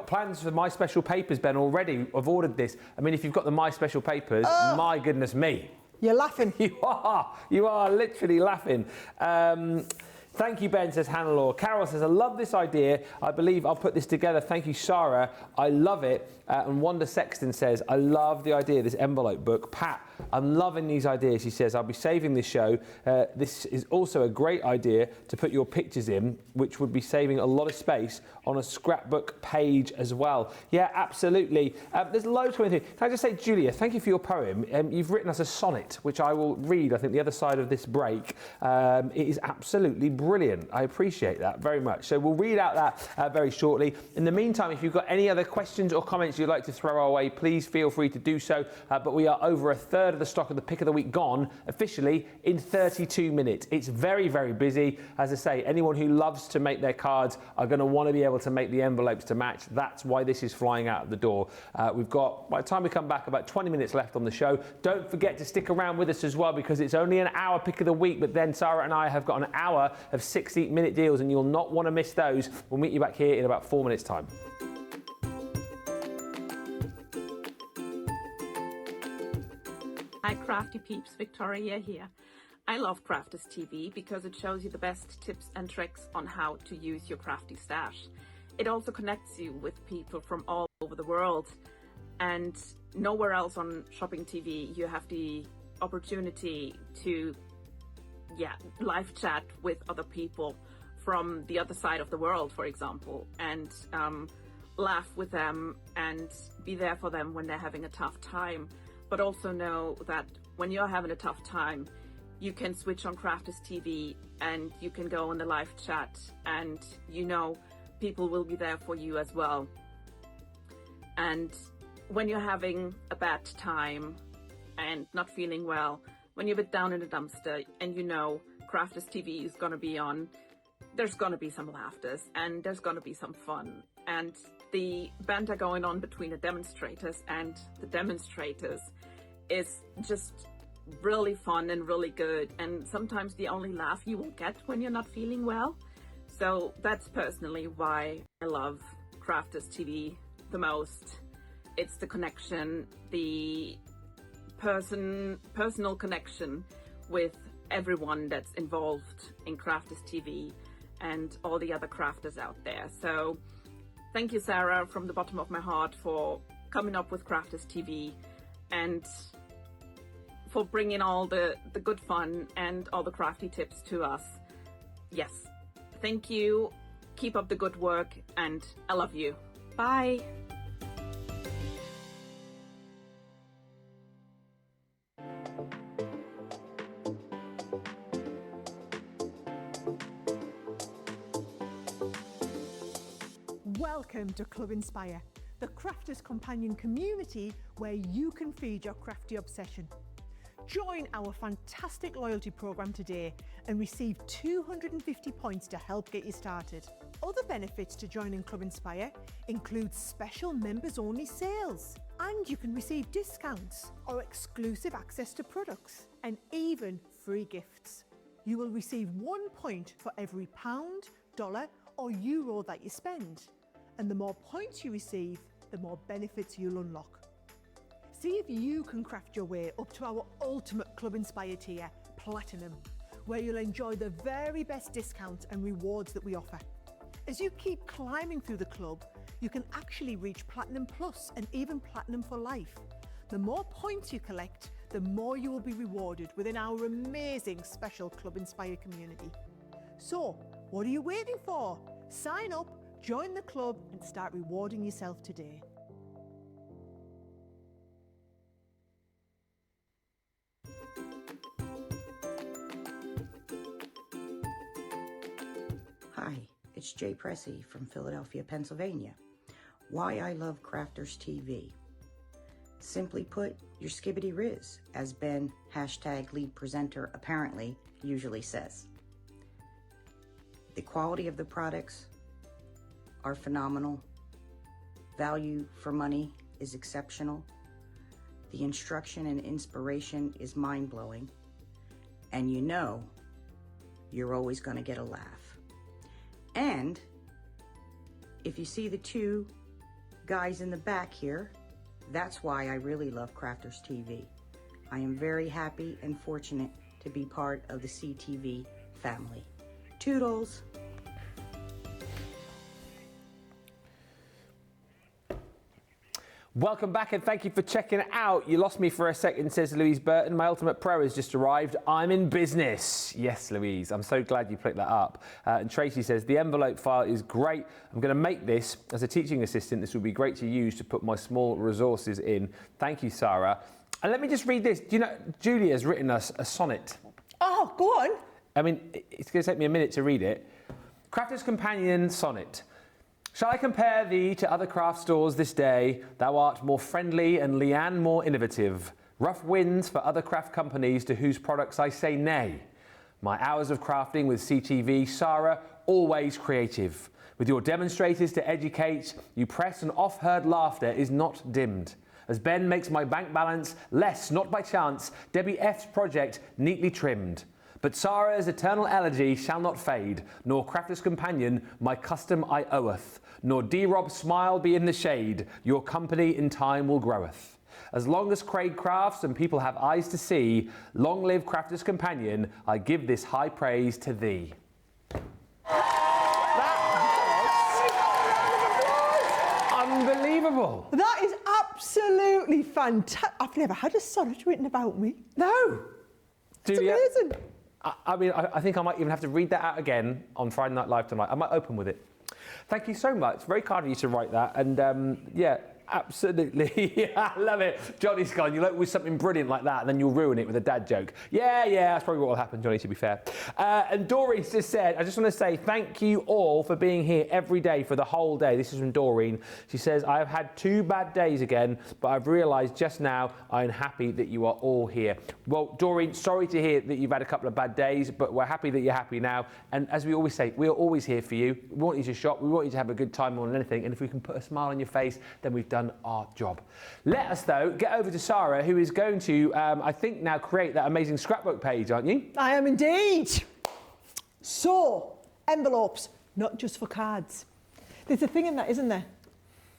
plans for My Special Papers, Ben, already. I've ordered this. I mean, if you've got the My Special Papers, my goodness me. You're laughing. You are literally laughing. Thank you, Ben, says Hannah Law. Carol says, I love this idea. I believe I'll put this together. Thank you, Sara. I love it. And Wanda Sexton says, I love the idea of this envelope book. Pat, I'm loving these ideas. She says, I'll be saving this show. This is also a great idea to put your pictures in, which would be saving a lot of space on a scrapbook page as well. Yeah, absolutely. There's loads of things. Can I just say, Julia, thank you for your poem. You've written us a sonnet, which I will read, I think, the other side of this break. It is absolutely brilliant. I appreciate that very much. So we'll read out that very shortly. In the meantime, if you've got any other questions or comments you'd like to throw our way, please feel free to do so. But we are over a third of the stock of the pick of the week gone officially in 32 minutes. It's very, very busy. As I say, anyone who loves to make their cards are going to want to be able to make the envelopes to match. That's why this is flying out of the door. We've got, by the time we come back, about 20 minutes left on the show. Don't forget to stick around with us as well, because it's only an hour pick of the week, but then Sara and I have got an hour of 60-minute deals, and you'll not want to miss those. We'll meet you back here in about 4 minutes' time. Hi Crafty Peeps, Victoria here. I love Crafters TV because it shows you the best tips and tricks on how to use your crafty stash. It also connects you with people from all over the world, and nowhere else on Shopping TV you have the opportunity to live chat with other people from the other side of the world, for example, and laugh with them and be there for them when they're having a tough time. But also know that when you're having a tough time, you can switch on Crafters TV and you can go on the live chat, and you know people will be there for you as well. And when you're having a bad time and not feeling well, when you're a bit down in the dumpster and you know Crafters TV is going to be on, there's going to be some laughters and there's going to be some fun. And the banter going on between the demonstrators and the demonstrators is just really fun and really good, and sometimes the only laugh you will get when you're not feeling well. So that's personally why I love Crafters TV the most. It's the connection, the personal connection with everyone that's involved in Crafters TV and all the other crafters out there. So thank you, Sara, from the bottom of my heart for coming up with Crafters TV and for bringing all the good fun and all the crafty tips to us. Yes, thank you. Keep up the good work, and I love you. Bye. Welcome to Club Inspire, the crafters companion community where you can feed your crafty obsession. Join our fantastic loyalty programme today and receive 250 points to help get you started. Other benefits to joining Club Inspire include special members-only sales, and you can receive discounts or exclusive access to products, and even free gifts. You will receive 1 point for every pound, dollar or euro that you spend. And the more points you receive, the more benefits you'll unlock. See if you can craft your way up to our ultimate Club Inspire tier, Platinum, where you'll enjoy the very best discounts and rewards that we offer. As you keep climbing through the club, you can actually reach Platinum Plus and even Platinum for life. The more points you collect, the more you will be rewarded within our amazing special Club Inspire community. So, what are you waiting for? Sign up, join the club and start rewarding yourself today. Hi, it's Jay Pressey from Philadelphia, Pennsylvania. Why I love Crafters TV. Simply put, your skibbity riz, as Ben, #lead presenter apparently, usually says. The quality of the products are phenomenal. Value for money is exceptional. The instruction and inspiration is mind-blowing. And you know, you're always going to get a laugh. And if you see the two guys in the back here, that's why I really love Crafters TV. I am very happy and fortunate to be part of the CTV family. Toodles! Welcome back and thank you for checking it out. You lost me for a second, says Louise Burton. My ultimate pro has just arrived. I'm in business. Yes, Louise, I'm so glad you picked that up. And Tracy says, the envelope file is great. I'm going to make this as a teaching assistant. This will be great to use to put my small resources in. Thank you, Sara. And let me just read this. Do you know, Julia's written us a sonnet. Oh, go on. I mean, it's going to take me a minute to read it. Crafter's Companion Sonnet. Shall I compare thee to other craft stores this day? Thou art more friendly and Leanne more innovative. Rough winds for other craft companies to whose products I say nay. My hours of crafting with CTV, Sara, always creative. With your demonstrators to educate, you press and off-heard laughter is not dimmed. As Ben makes my bank balance less, not by chance, Debbie F's project neatly trimmed. But Sara's eternal elegy shall not fade, nor Crafter's Companion my custom I oweth, nor D-Rob's smile be in the shade, your company in time will groweth. As long as Craig crafts and people have eyes to see, long live Crafter's Companion, I give this high praise to thee. Unbelievable. That is absolutely fantastic. I've never had a sonnet written about me. No. It's Julia, amazing. I mean, I think I might even have to read that out again on Friday Night Live tonight. I might open with it. Thank you so much. Very kind of you to write that. And yeah, absolutely. I love it. Johnny's gone. You look with something brilliant like that, and then you'll ruin it with a dad joke. Yeah, that's probably what will happen, Johnny, to be fair. And Doreen just said, I just want to say thank you all for being here every day for the whole day. This is from Doreen. She says, I have had 2 bad days again, but I've realised just now I am happy that you are all here. Well, Doreen, sorry to hear that you've had a couple of bad days, but we're happy that you're happy now. And as we always say, we're always here for you. We want you to shop. We want you to have a good time more than anything. And if we can put a smile on your face, then we've done our job. Let us, though, get over to Sara, who is going to, I think, now create that amazing scrapbook page, aren't you? I am indeed. So, envelopes, not just for cards. There's a thing in that, isn't there?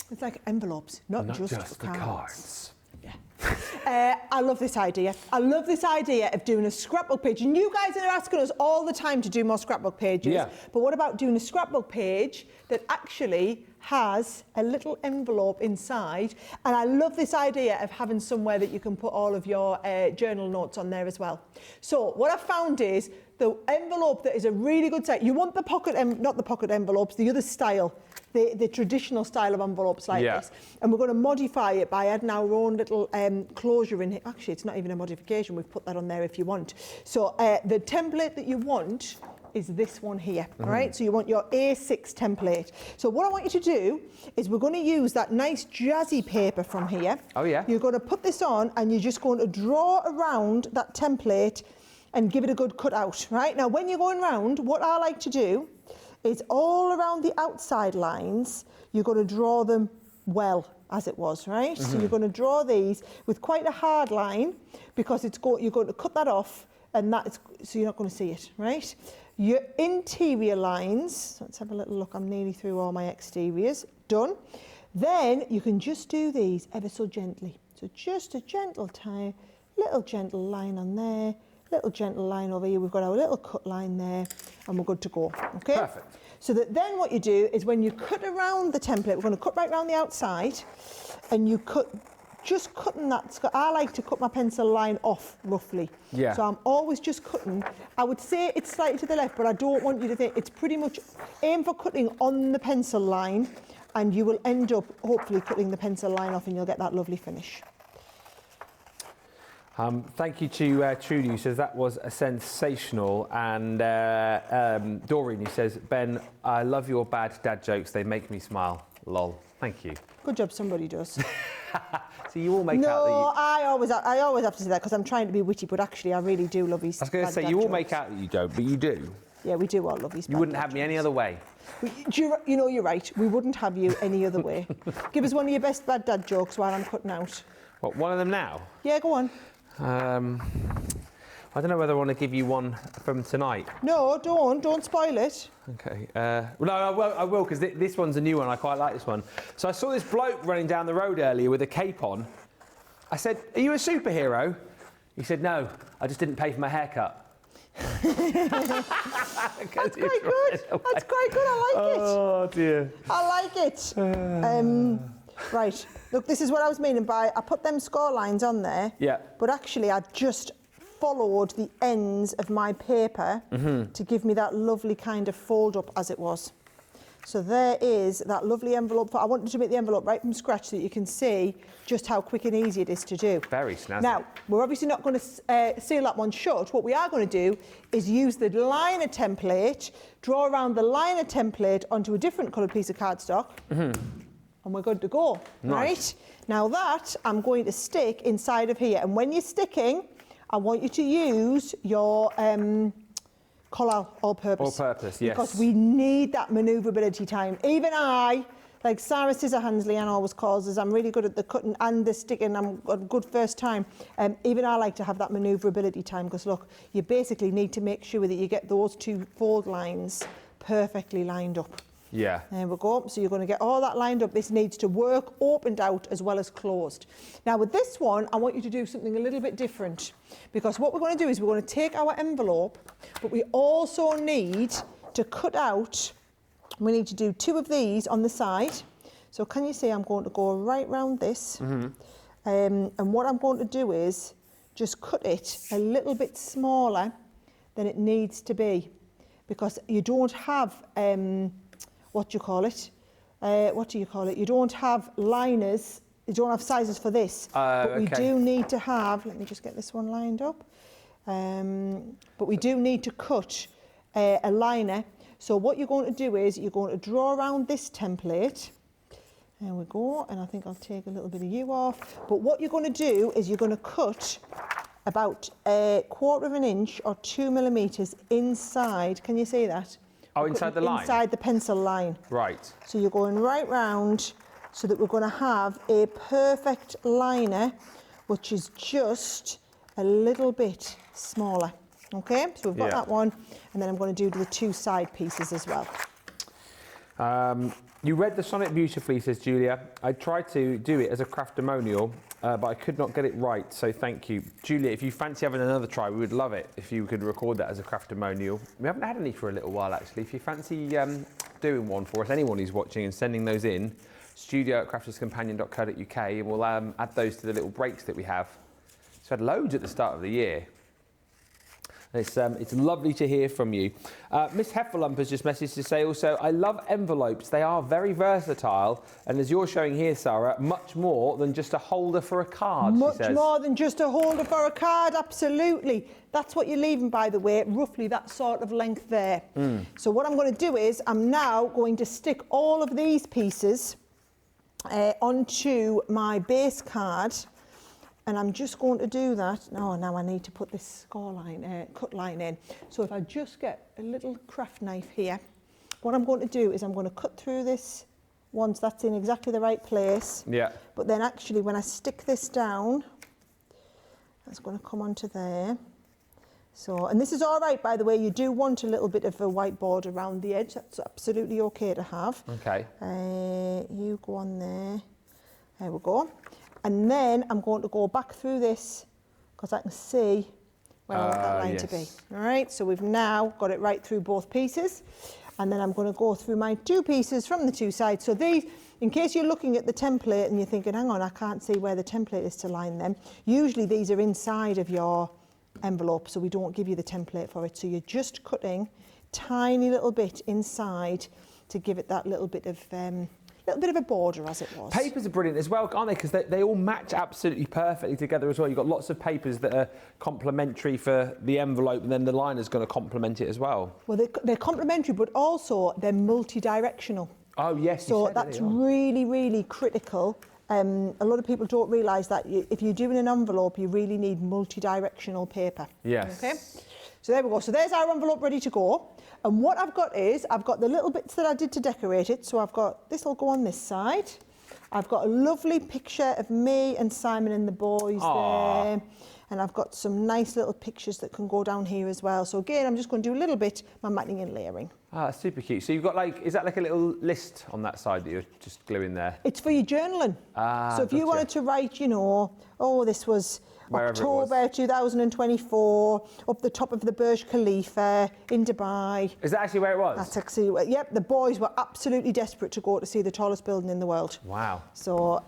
It's like envelopes, not just for cards. Yeah. I love this idea. I love this idea of doing a scrapbook page. And you guys are asking us all the time to do more scrapbook pages. Yeah. But what about doing a scrapbook page that actually has a little envelope inside? And I love this idea of having somewhere that you can put all of your journal notes on there as well. So what I found is the envelope that is a really good size. You want the pocket, not the pocket envelopes, the other style. The traditional style of envelopes like this. And we're going to modify it by adding our own little closure in here. Actually, it's not even a modification. We've put that on there if you want. So the template that you want is this one here, all right? So you want your A6 template. So what I want you to do is we're going to use that nice jazzy paper from here. Oh, yeah. You're going to put this on and you're just going to draw around that template and give it a good cut out, right? Now, when you're going round, what I like to do is all around the outside lines, you're going to draw them well, as it was, right? So you're going to draw these with quite a hard line because you're going to cut that off and so you're not going to see it, right? Your interior lines, let's have a little look, I'm nearly through all my exteriors, done. Then you can just do these ever so gently. So just a gentle little gentle line on there, little gentle line over here, we've got our little cut line there, and we're good to go, okay? Perfect. So that then what you do is when you cut around the template, we're going to cut right around the outside, and you just cutting that. I like to cut my pencil line off roughly. Yeah. So I'm always just cutting. I would say it's slightly to the left, but I don't want you to think it's pretty much aim for cutting on the pencil line, and you will end up hopefully cutting the pencil line off, and you'll get that lovely finish. Thank you to Trudy, who says that was a sensational, and Doreen, who says, Ben, I love your bad dad jokes. They make me smile. Lol. Thank you. Good job, somebody does. So you all make out that No, I always have to say that because I'm trying to be witty, but actually I really do love his. I was going to say, you all make out that you don't, but you do. Yeah, we do all love his. You wouldn't have me any other way. You know, you're right. We wouldn't have you any other way. Give us one of your best bad dad jokes while I'm cutting out. What, one of them now? Yeah, go on. I don't know whether I want to give you one from tonight. No, don't spoil it. Okay. Well, no, I will, because this one's a new one. I quite like this one. So I saw this bloke running down the road earlier with a cape on. I said, "Are you a superhero?" He said, "No, I just didn't pay for my haircut." That's quite good. That's quite good. I like it. Oh dear. I like it. Right. Look, this is what I was meaning by I put them score lines on there. Yeah. But actually, I just followed the ends of my paper to give me that lovely kind of fold up as it was. So there is that lovely envelope. I wanted to make the envelope right from scratch so that you can see just how quick and easy it is to do. Very snazzy. Now, we're obviously not going to seal that one shut. What we are going to do is use the liner template, draw around the liner template onto a different coloured piece of cardstock, and we're good to go, Nice. right? Now that I'm going to stick inside of here. And when you're sticking, I want you to use your Collal all-purpose. All-purpose, yes. Because we need that manoeuvrability time. Even I, like Sara Scissorhands, Leanne always calls us, I'm really good at the cutting and the sticking, I'm a good first time. Even I like to have that manoeuvrability time because look, you basically need to make sure that you get those two fold lines perfectly lined up. Yeah. There we go. So you're going to get all that lined up. This needs to work opened out as well as closed. Now with this one, I want you to do something a little bit different because what we're going to do is we're going to take our envelope, but we also need to cut out, we need to do two of these on the side. So can you see I'm going to go right round this. And what I'm going to do is just cut it a little bit smaller than it needs to be because you don't have... what do you call it? You don't have liners, you don't have sizes for this. But we do need to have, let me just get this one lined up. But we do need to cut a liner. So what you're going to do is you're going to draw around this template. There we go, and I think I'll take a little bit of you off. But what you're going to do is you're going to cut about 1/4 of an inch or 2 millimetres inside. Can you see that? Oh, inside the line? Inside the pencil line. Right. So you're going right round so that we're going to have a perfect liner, which is just a little bit smaller. Okay, so we've got that one, and then I'm going to do the two side pieces as well. You read the sonnet beautifully, says Julia. I tried to do it as a craftimonial, but I could not get it right, so thank you. Julia, if you fancy having another try, we would love it if you could record that as a craftimonial. We haven't had any for a little while, actually. If you fancy doing one for us, anyone who's watching and sending those in, studio@crafterscompanion.co.uk, and we'll add those to the little breaks that we have. So we had loads at the start of the year. It's lovely to hear from you. Miss Heffalump has just messaged to say also, I love envelopes. They are very versatile. And as you're showing here, Sarah, much more than just a holder for a card, Much she says. more than just a holder for a card, absolutely. That's what you're leaving, by the way, roughly that sort of length there. So what I'm going to do is I'm now going to stick all of these pieces onto my base card. And I'm just going to do that. Now I need to put this score line, cut line in. So if I just get a little craft knife here, what I'm going to do is I'm going to cut through this once that's in exactly the right place. Yeah. But then actually when I stick this down, that's going to come onto there. So, and this is all right, by the way, you do want a little bit of a white border around the edge. That's absolutely okay to have. Okay. You go on there. There we go. And then I'm going to go back through this because I can see where I want that line to be. All right, so we've now got it right through both pieces. And then I'm going to go through my 2 pieces from the 2 sides. So these, in case you're looking at the template and you're thinking, hang on, I can't see where the template is to line them. Usually these are inside of your envelope, so we don't give you the template for it. So you're just cutting tiny little bit inside to give it that little bit of a border, as it was. Papers are brilliant as well, aren't they? Because they all match absolutely perfectly together as well. You've got lots of papers that are complementary for the envelope, and then the liner's going to complement it as well. Well, they're complementary, but also they're multi-directional. Oh, yes. So that's really, really critical. A lot of people don't realise that if you're doing an envelope, you really need multi-directional paper. Yes. Okay. So there we go. So there's our envelope ready to go. And what I've got is, I've got the little bits that I did to decorate it. So I've got, this will go on this side. I've got a lovely picture of me and Simon and the boys there. And I've got some nice little pictures that can go down here as well. So again, I'm just going to do a little bit my matting and layering. Ah, that's super cute. So you've got is that like a little list on that side that you're just gluing there? It's for your journaling. So if you wanted to write, this was wherever October 2024, up the top of the Burj Khalifa in Dubai. Is that actually where it was? That's actually, yep, the boys were absolutely desperate to go to see the tallest building in the world. Wow. So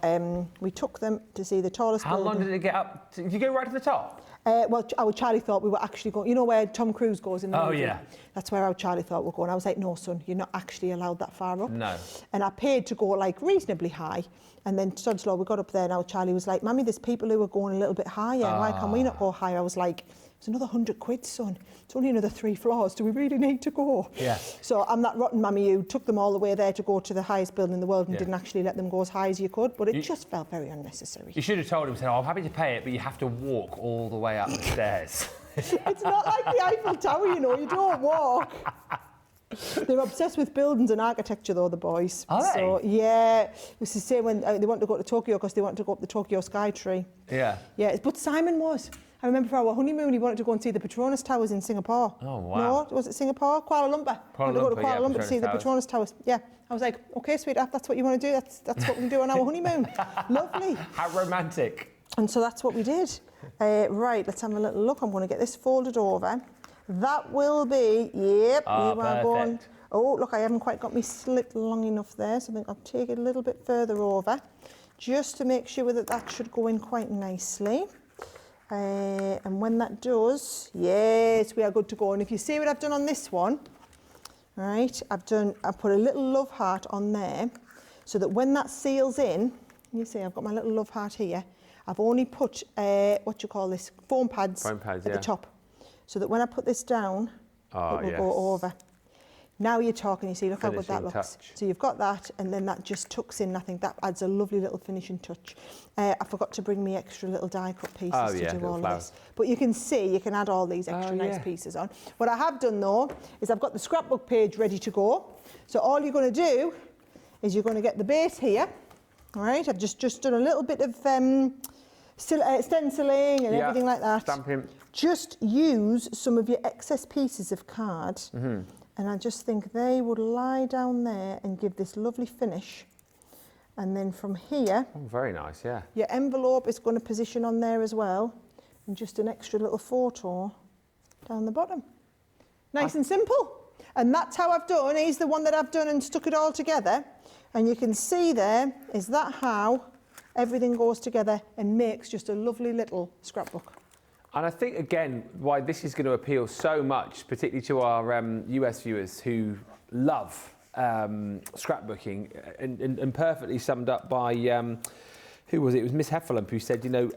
we took them to see the tallest building. How long did it get up? Did you go right to the top? Well, our Charlie thought we were actually going, you know where Tom Cruise goes in the movie? Yeah. That's where our Charlie thought we were going. I was like, no, son, you're not actually allowed that far up. No. And I paid to go reasonably high. And then sod's law, we got up there and our Charlie was like, Mummy, there's people who are going a little bit higher. Why can we not go higher? I was like, it's another 100 quid, son. It's only another 3 floors. Do we really need to go? Yeah. So I'm that rotten mummy who took them all the way there to go to the highest building in the world and didn't actually let them go as high as you could. But it just felt very unnecessary. You should have told him, I'm happy to pay it, but you have to walk all the way up the stairs. It's not like the Eiffel Tower, you don't walk. They're obsessed with buildings and architecture, though, the boys. Are they? So, yeah. It was the same when they want to go to Tokyo because they want to go up the Tokyo Sky Tree. Yeah. Yeah, but Simon was. I remember for our honeymoon, he wanted to go and see the Petronas Towers in Singapore. Oh, wow. No, was it Singapore? Kuala Lumpur. Kuala to go to Lumpur, Kuala yeah, Lumpur to see the Petronas Petronas Towers. Yeah. I was like, OK, sweetheart, that's what you want to do. That's what we do on our honeymoon. Lovely. How romantic. And so that's what we did. Right, let's have a little look. I'm going to get this folded over. That will be, yep, we are going. Oh, look, I haven't quite got my slit long enough there, so I think I'll take it a little bit further over, just to make sure that should go in quite nicely. And when that does, yes, we are good to go. And if you see what I've done on this one, right, I've put a little love heart on there, so that when that seals in, you see I've got my little love heart here, I've only put, foam pads at the top, so that when I put this down, it will go over. Now you're talking, you see, look how good that looks. So you've got that, and then that just tucks in. I think that adds a lovely little finishing touch. I forgot to bring me extra little die cut pieces to do all this. But you can see, you can add all these extra nice pieces on. What I have done, though, is I've got the scrapbook page ready to go. So all you're going to do is you're going to get the base here. All right, I've just done a little bit of stenciling and everything like that. Stamping. Just use some of your excess pieces of card. And I just think they would lie down there and give this lovely finish. And then from here... Oh, very nice, yeah. Your envelope is going to position on there as well. And just an extra little photo down the bottom. Nice and simple. And that's how I've done. Here's the one that I've done and stuck it all together. And you can see there, is that how everything goes together and makes just a lovely little scrapbook. And I think, again, why this is going to appeal so much, particularly to our US viewers who love scrapbooking, and perfectly summed up by, who was it? It was Miss Heffalump who said, you know,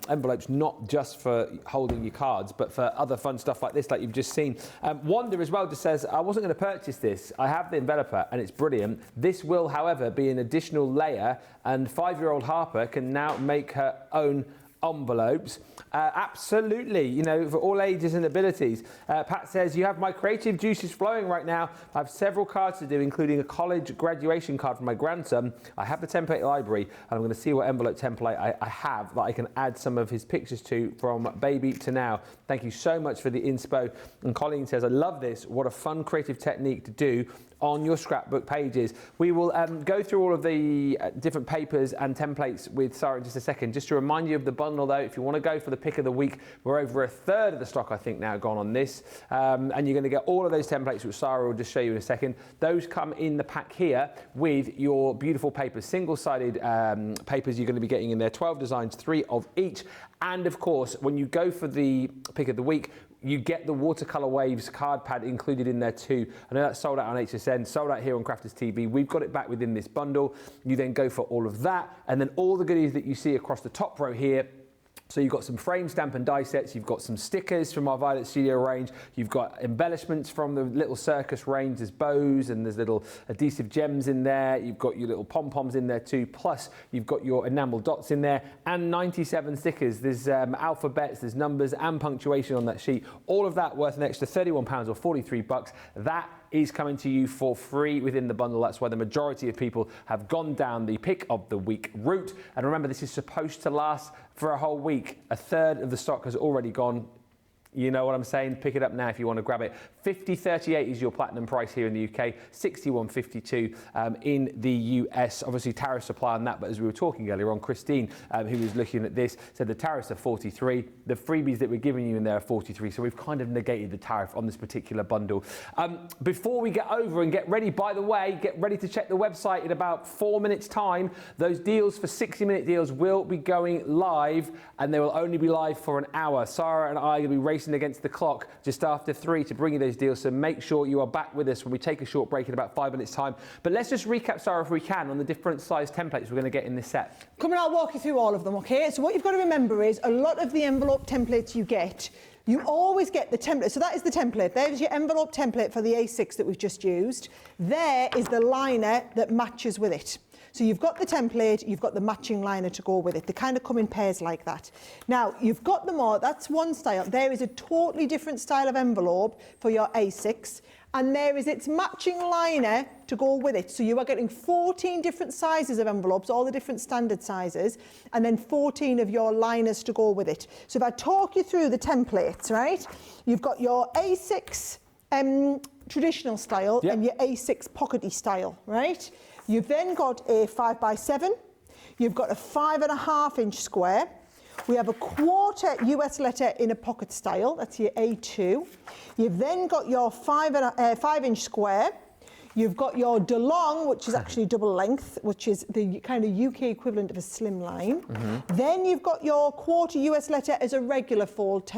envelopes not just for holding your cards, but for other fun stuff like this, like you've just seen. Wanda as well just says, I wasn't going to purchase this. I have the enveloper and it's brilliant. This will, however, be an additional layer, and 5-year-old Harper can now make her own envelopes. Absolutely, you know, for all ages and abilities. Pat says, you have my creative juices flowing right now. I have several cards to do, including a college graduation card for my grandson. I have the template library, and I'm going to see what envelope template I have that I can add some of his pictures to from baby to now. Thank you so much for the inspo. And Colleen says, I love this. What a fun creative technique to do on your scrapbook pages. We will go through all of the different papers and templates with Sara in just a second. Just to remind you of the bundle though, if you want to go for the pick of the week, we're over a third of the stock I think now gone on this, and you're going to get all of those templates which Sara will just show you in a second. Those come in the pack here with your beautiful papers, single-sided papers you're going to be getting in there, 12 designs, 3 of each. And of course, when you go for the pick of the week, you get the Watercolour Waves card pad included in there too. I know that's sold out on HSN, sold out here on Crafters TV. We've got it back within this bundle. You then go for all of that, and then all the goodies that you see across the top row here. So you've got some frame, stamp and die sets, you've got some stickers from our Violet Studio range, you've got embellishments from the Little Circus range, there's bows and there's little adhesive gems in there, you've got your little pom-poms in there too, plus you've got your enamel dots in there, and 97 stickers. There's alphabets, there's numbers and punctuation on that sheet. All of that worth an extra £31 or 43 bucks. That is coming to you for free within the bundle. That's why the majority of people have gone down the pick of the week route. And remember, this is supposed to last for a whole week. A third of the stock has already gone. You know what I'm saying? Pick it up now if you want to grab it. $50.38 is your platinum price here in the UK, $61.52 in the US. Obviously, tariffs apply on that, but as we were talking earlier on, Christine, who was looking at this, said the tariffs are 43. The freebies that we're giving you in there are 43, so we've kind of negated the tariff on this particular bundle. Before we get over and get ready, by the way, get ready to check the website in about 4 minutes' time. Those deals for 60-minute deals will be going live, and they will only be live for an hour. Sara and I are going to be racing against the clock just after 3 to bring you those deals, so make sure you are back with us when we take a short break in about 5 minutes time. But let's just recap, Sara, if we can, on the different size templates we're going to get in this set. Come on, I'll walk you through all of them, okay? So what you've got to remember is a lot of the envelope templates you get, you always get the template. So that is the template. There's your envelope template for the A6 that we've just used. There is the liner that matches with it. So you've got the template, you've got the matching liner to go with it. They kind of come in pairs like that. Now, you've got them all. That's one style. There is a totally different style of envelope for your A6, and there is its matching liner to go with it. So you are getting 14 different sizes of envelopes, all the different standard sizes, and then 14 of your liners to go with it. So if I talk you through the templates, right, you've got your A6 traditional style, yep, and your A6 pockety style, right? You've then got a 5x7, you've got a 5.5-inch square, we have a quarter US letter in a pocket style, that's your A2. You've then got your 5-inch square, you've got your DeLong, which is actually double length, which is the kind of UK equivalent of a slim line. Then you've got your quarter US letter as a regular fold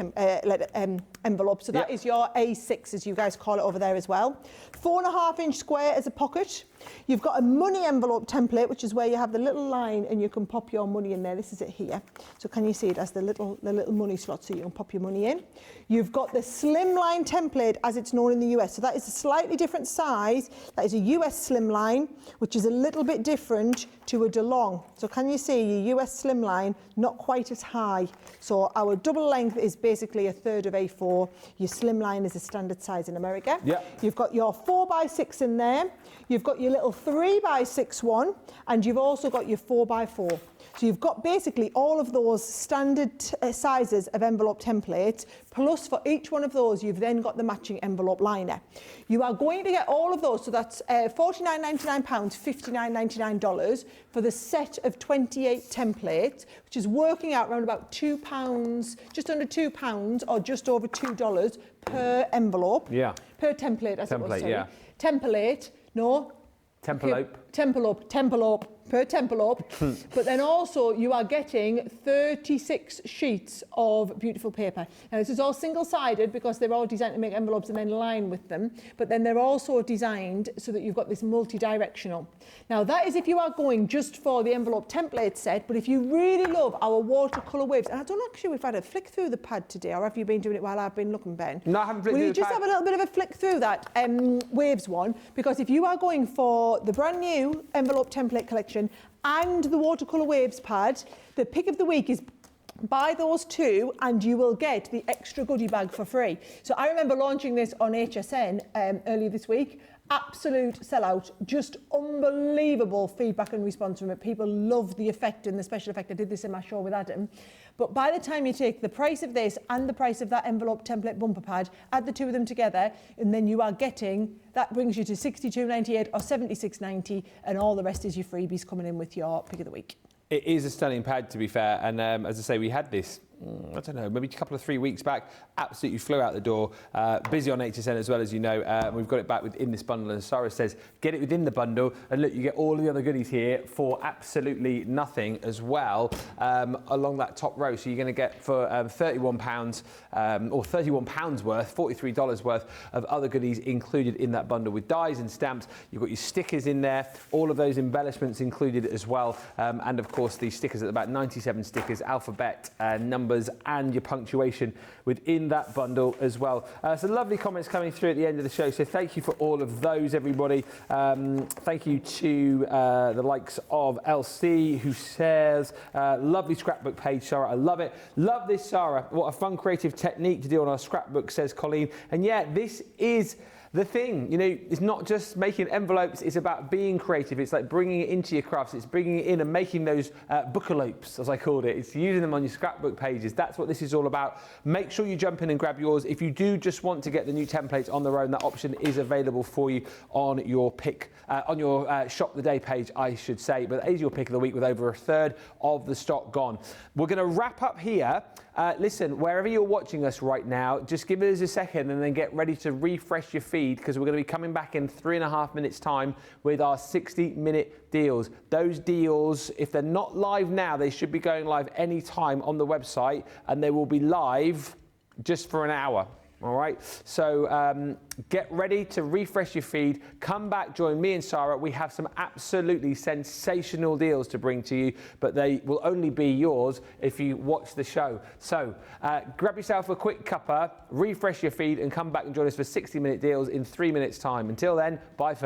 envelope, so that is your A6, as you guys call it over there as well. 4.5-inch square as a pocket. You've got a money envelope template, which is where you have the little line and you can pop your money in there. This is it here. So can you see it as the little money slot, so you can pop your money in. You've got the slimline template as it's known in the US. So that is a slightly different size. That is a US slimline, which is a little bit different to a DeLong. So can you see your US slimline, not quite as high. So our double length is basically a third of A4. Your slimline is a standard size in America. Yep. You've got your 4x6 in there. You've got your little 3x6 one, and you've also got your 4x4. So you've got basically all of those standard sizes of envelope templates, plus for each one of those, you've then got the matching envelope liner. You are going to get all of those, so that's £49.99, $59.99 for the set of 28 templates, which is working out around about £2, just under £2 or just over $2 per envelope. Yeah. Per template, as it was. Sorry. Yeah. Template, no. Template. per envelope. But then also you are getting 36 sheets of beautiful paper. Now this is all single-sided because they're all designed to make envelopes and then line with them. But then they're also designed so that you've got this multi-directional. Now that is if you are going just for the envelope template set, but if you really love our watercolour waves, and I don't know actually if I've had a flick through the pad today, or have you been doing it while I've been looking, Ben? No, I haven't flicked Will through you the just pad. have a little bit of a flick through that waves one? Because if you are going for the brand new envelope template collection and the watercolour waves pad, the pick of the week is buy those two and you will get the extra goodie bag for free. So I remember launching this on HSN earlier this week. Absolute sellout, just unbelievable feedback and response from it. People love the effect and the special effect. I did this in my show with Adam. But by the time you take the price of this and the price of that envelope template bumper pad, add the two of them together, and then you are getting, that brings you to £62.98 or £76.90, and all the rest is your freebies coming in with your pick of the week. It is a stunning pad, to be fair, and as I say, we had this, I don't know, maybe a couple of 3 weeks back, absolutely flew out the door, busy on HSN as well, as you know. We've got it back within this bundle, and Sara says, get it within the bundle, and look, you get all the other goodies here for absolutely nothing as well, along that top row. So you're going to get for £31, or £31 worth, $43 worth of other goodies included in that bundle with dies and stamps. You've got your stickers in there, all of those embellishments included as well, and of course the stickers at about 97 stickers, alphabet, numbers, and your punctuation within that bundle as well. Some lovely comments coming through at the end of the show, so thank you for all of those, everybody. Thank you to the likes of LC, who says, lovely scrapbook page, Sara, I love it. Love this, Sara. What a fun creative technique to do on our scrapbook, says Colleen. And yeah, this is the thing, you know, it's not just making envelopes, it's about being creative. It's like bringing it into your crafts, it's bringing it in and making those bookalopes, as I called it. It's using them on your scrapbook pages. That's what this is all about. Make sure you jump in and grab yours. If you do just want to get the new templates on their own, that option is available for you on your shop the day page, I should say. But that is your pick of the week with over a third of the stock gone. We're going to wrap up here. Listen, wherever you're watching us right now, just give us a second and then get ready to refresh your feed, because we're going to be coming back in 3.5 minutes time with our 60-minute deals. Those deals, if they're not live now, they should be going live any time on the website, and they will be live just for an hour. All right, so get ready to refresh your feed. Come back, join me and Sara. We have some absolutely sensational deals to bring to you, but they will only be yours if you watch the show. So grab yourself a quick cuppa, refresh your feed, and come back and join us for 60-minute deals in 3 minutes' time. Until then, bye for now.